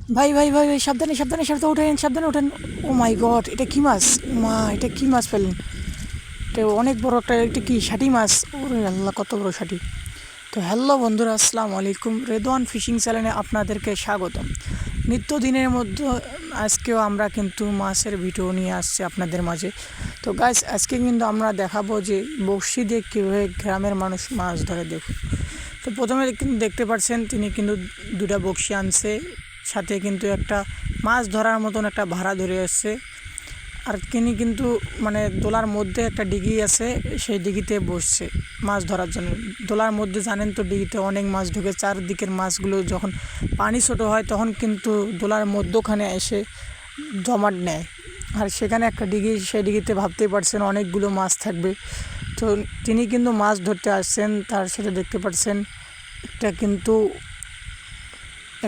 ভাই ভাই ভাই ভাই, সাবধানে সাবধানে সাবধানে ওঠেন, সাবধানে ওঠেন। ও মাই গড, এটা কি মাছ? মা, এটা কি মাছ পেলেন? এটা অনেক বড় একটা, এটা কি ষাটি মাছ? ওরে আল্লাহ, কত বড় ষাটি! তো হ্যালো বন্ধুরা, আসসালামু আলাইকুম। রেদওয়ান ফিশিং চ্যানেলে আপনাদেরকে স্বাগতম। নিত্যদিনের মধ্যে আজকেও আমরা কিন্তু মাছের ভিডিও নিয়ে আসছি আপনাদের মাঝে। তো গাইস, আজকে কিন্তু আমরা দেখাবো যে বড়শি দিয়ে কীভাবে গ্রামের মানুষ মাছ ধরে। দেখুন, তো প্রথমে কিন্তু দেখতে পাচ্ছেন তিনি কিন্তু দুটা বড়শি আনছে, সাথে কিন্তু একটা মাছ ধরার মতন একটা ভাড়া ধরে আসছে। আর তিনি কিন্তু মানে দোলার মধ্যে একটা ডিগি আছে, সেই ডিগিতে বসছে মাছ ধরার জন্য। দোলার মধ্যে জানেন তো, ডিগিতে অনেক মাছ ঢুকে, চারদিকের মাছগুলো যখন পানি ছোটো হয় তখন কিন্তু দোলার মধ্যখানে এসে জমাট নেয়। আর সেখানে একটা ডিগি, সেই ডিগিতে ভাবতেই পারছেন অনেকগুলো মাছ থাকবে। তো তিনি কিন্তু মাছ ধরতে আসছেন, তার সাথে দেখতে পাচ্ছেন একটা কিন্তু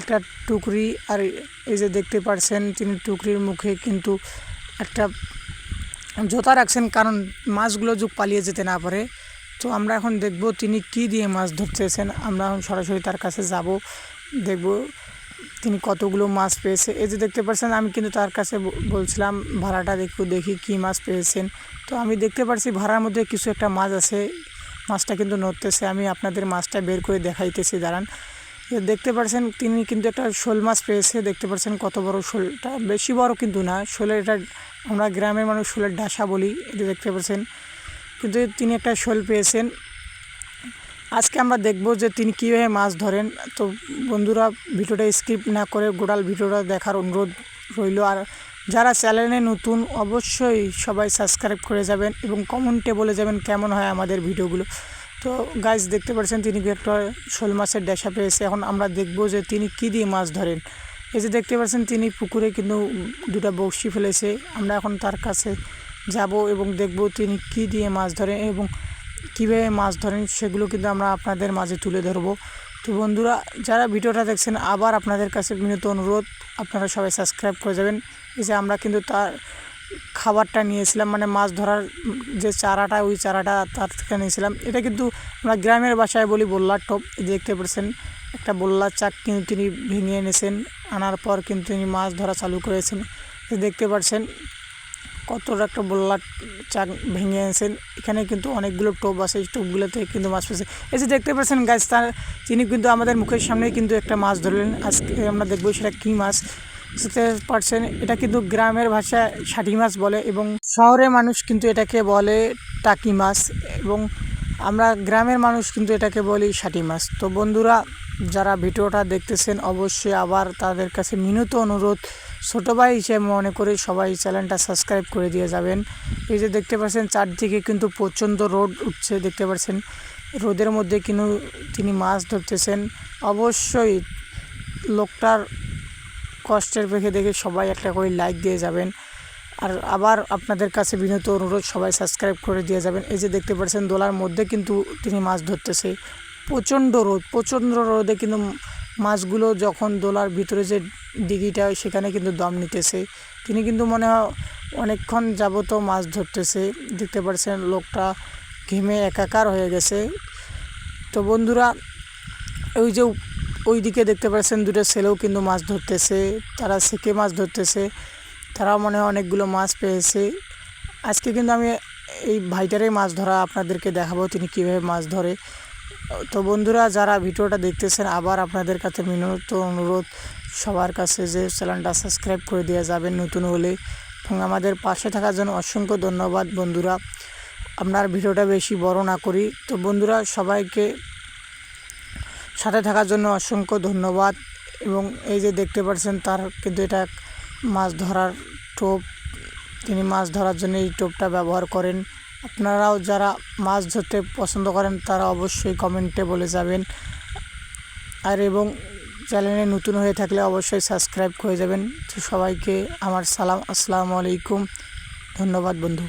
একটা টুকরি। আর এই যে দেখতে পাচ্ছেন তিনি টুকরির মুখে কিন্তু একটা জোতা রাখছেন, কারণ মাছগুলো যুগ পালিয়ে যেতে না পারে। তো আমরা এখন দেখব তিনি কি দিয়ে মাছ ধরতেছেন। আমরা এখন সরাসরি তার কাছে যাব, দেখব তিনি কতগুলো মাছ পেয়েছে। এই যে দেখতে পাচ্ছেন, আমি কিন্তু তার কাছে বলছিলাম ভাড়াটা দেখি কি মাছ পেয়েছেন। তো আমি দেখতে পাচ্ছি ভাড়ার মধ্যে কিছু একটা মাছ আছে, মাছটা কিন্তু নড়তেছে। আমি আপনাদের মাছটা বের করে দেখাইতেছি, দাঁড়ান। দেখতে পাচ্ছেন তিনি কিন্তু একটা শোল মাছ পেয়েছে। দেখতে পাচ্ছেন কত বড় শোলটা, বেশি বড় কিন্তু না শোলের, এটা আমরা গ্রামের মানুষ শোলের ডাসা বলি। এটা দেখতে পাচ্ছেন, কিন্তু তিনি একটা শোল পেয়েছেন। আজকে আমরা দেখব যে তিনি কীভাবে মাছ ধরেন। তো বন্ধুরা, ভিডিওটা স্কিপ না করে গোটাল ভিডিওটা দেখার অনুরোধ রইল। আর যারা চ্যানেলে নতুন, অবশ্যই সবাই সাবস্ক্রাইব করে যাবেন এবং কমেন্টে বলে যাবেন কেমন হয় আমাদের ভিডিওগুলো। তো গাইজ, দেখতে পাচ্ছেন তিনি একটা শোল মাছের ডেসা পেয়েছে। এখন আমরা দেখব যে তিনি কী দিয়ে মাছ ধরেন। এই যে দেখতে পাচ্ছেন তিনি পুকুরে কিন্তু দুটা বড়শি ফেলেছে। আমরা এখন তার কাছে যাব এবং দেখব তিনি কী দিয়ে মাছ ধরেন এবং কীভাবে মাছ ধরেন, সেগুলো কিন্তু আমরা আপনাদের মাঝে তুলে ধরবো। তো বন্ধুরা, যারা ভিডিওটা দেখছেন, আবার আপনাদের কাছে বিনীত অনুরোধ, আপনারা সবাই সাবস্ক্রাইব করে যাবেন। এই যে আমরা কিন্তু তার খাবারটা নিয়েছিলাম, মানে মাছ ধরার যে চারাটা, ওই চারাটা তার থেকে নিয়েছিলাম। এটা কিন্তু আমরা গ্রামের ভাষায় বলি বোল্লার টোপ। দেখতে পাচ্ছেন একটা বোল্লার চাক কিন্তু তিনি ভেঙে এনেছেন, আনার পর কিন্তু তিনি মাছ ধরা চালু করেছেন। দেখতে পাচ্ছেন কতটা একটা বোল্লার চাক ভেঙে এনেছেন। এখানে কিন্তু অনেকগুলো টোপ আছে, এই টোপগুলোতে কিন্তু মাছ পেয়েছে। এই যে দেখতে পাচ্ছেন গাছ, তিনি কিন্তু আমাদের মুখের সামনেই কিন্তু একটা মাছ ধরলেন। আজকে আমরা দেখবো সেটা কী মাছ। বুঝতে পারছেন, এটা কিন্তু গ্রামের ভাষায় ষাটি মাছ বলে এবং শহরের মানুষ কিন্তু এটাকে বলে টাকি মাছ, এবং আমরা গ্রামের মানুষ কিন্তু এটাকে বলি ষাটি মাছ। তো বন্ধুরা, যারা ভিডিওটা দেখতেছেন, অবশ্যই আবার তাদের কাছে বিনীত অনুরোধ, ছোটো ভাই হিসেবে মনে করে সবাই চ্যানেলটা সাবস্ক্রাইব করে দিয়ে যাবেন। এই যে দেখতে পাচ্ছেন চারদিকে কিন্তু প্রচণ্ড রোদ উঠছে, দেখতে পাচ্ছেন রোদের মধ্যে কিন্তু তিনি মাছ ধরতেছেন। অবশ্যই লোকটার কষ্টের দেখে সবাই একটা করে লাইক দিয়ে যাবেন। আর আবার আপনাদের কাছে বিনীত অনুরোধ, সবাই সাবস্ক্রাইব করে দিয়ে যাবেন। এই যে দেখতে পাচ্ছেন দোলার মধ্যে কিন্তু তিনি মাছ ধরতেছে। প্রচণ্ড রোদে কিন্তু মাছগুলো যখন দোলার ভিতরে যে ডিগিটা, সেখানে কিন্তু দম নিতেছে। তিনি কিন্তু মনে হয় অনেকক্ষণ যাবত মাছ ধরতেছে। দেখতে পাচ্ছেন লোকটা ঘেমে একাকার হয়ে গেছে। তো বন্ধুরা, ওই যে ওই দিকে দেখতে পাচ্ছেন দুটো ছেলেও কিন্তু মাছ ধরতেছে, তারা ছেঁকে মাছ ধরতেছে। তারাও মনে হয় অনেকগুলো মাছ পেয়েছে। আজকে কিন্তু আমি এই ভাইটারই মাছ ধরা আপনাদেরকে দেখাবো, তিনি কীভাবে মাছ ধরে। তো বন্ধুরা, যারা ভিডিওটা দেখতেছেন, আবার আপনাদের কাছে বিনীত অনুরোধ সবার কাছে যে চ্যানেলটা সাবস্ক্রাইব করে দেওয়া যাবেন নতুন হলে, এবং আমাদের পাশে থাকার জন্য অসংখ্য ধন্যবাদ। বন্ধুরা, আপনার ভিডিওটা বেশি বড় না করি। তো বন্ধুরা, সবাইকে সাথে থাকার জন্য অসংখ্য ধন্যবাদ। এবং এই যে দেখতে পাচ্ছেন তার কিন্তু এটা মাছ ধরার টোপ, তিনি মাছ ধরার জন্য এই টোপটা ব্যবহার করেন। আপনারাও যারা মাছ ধরতে পছন্দ করেন, তারা অবশ্যই কমেন্টে বলে যাবেন। আর এবং চ্যানেলে নতুন হয়ে থাকলে অবশ্যই সাবস্ক্রাইব করে যাবেন। তো সবাইকে আমার সালাম, আসসালামু আলাইকুম, ধন্যবাদ বন্ধু।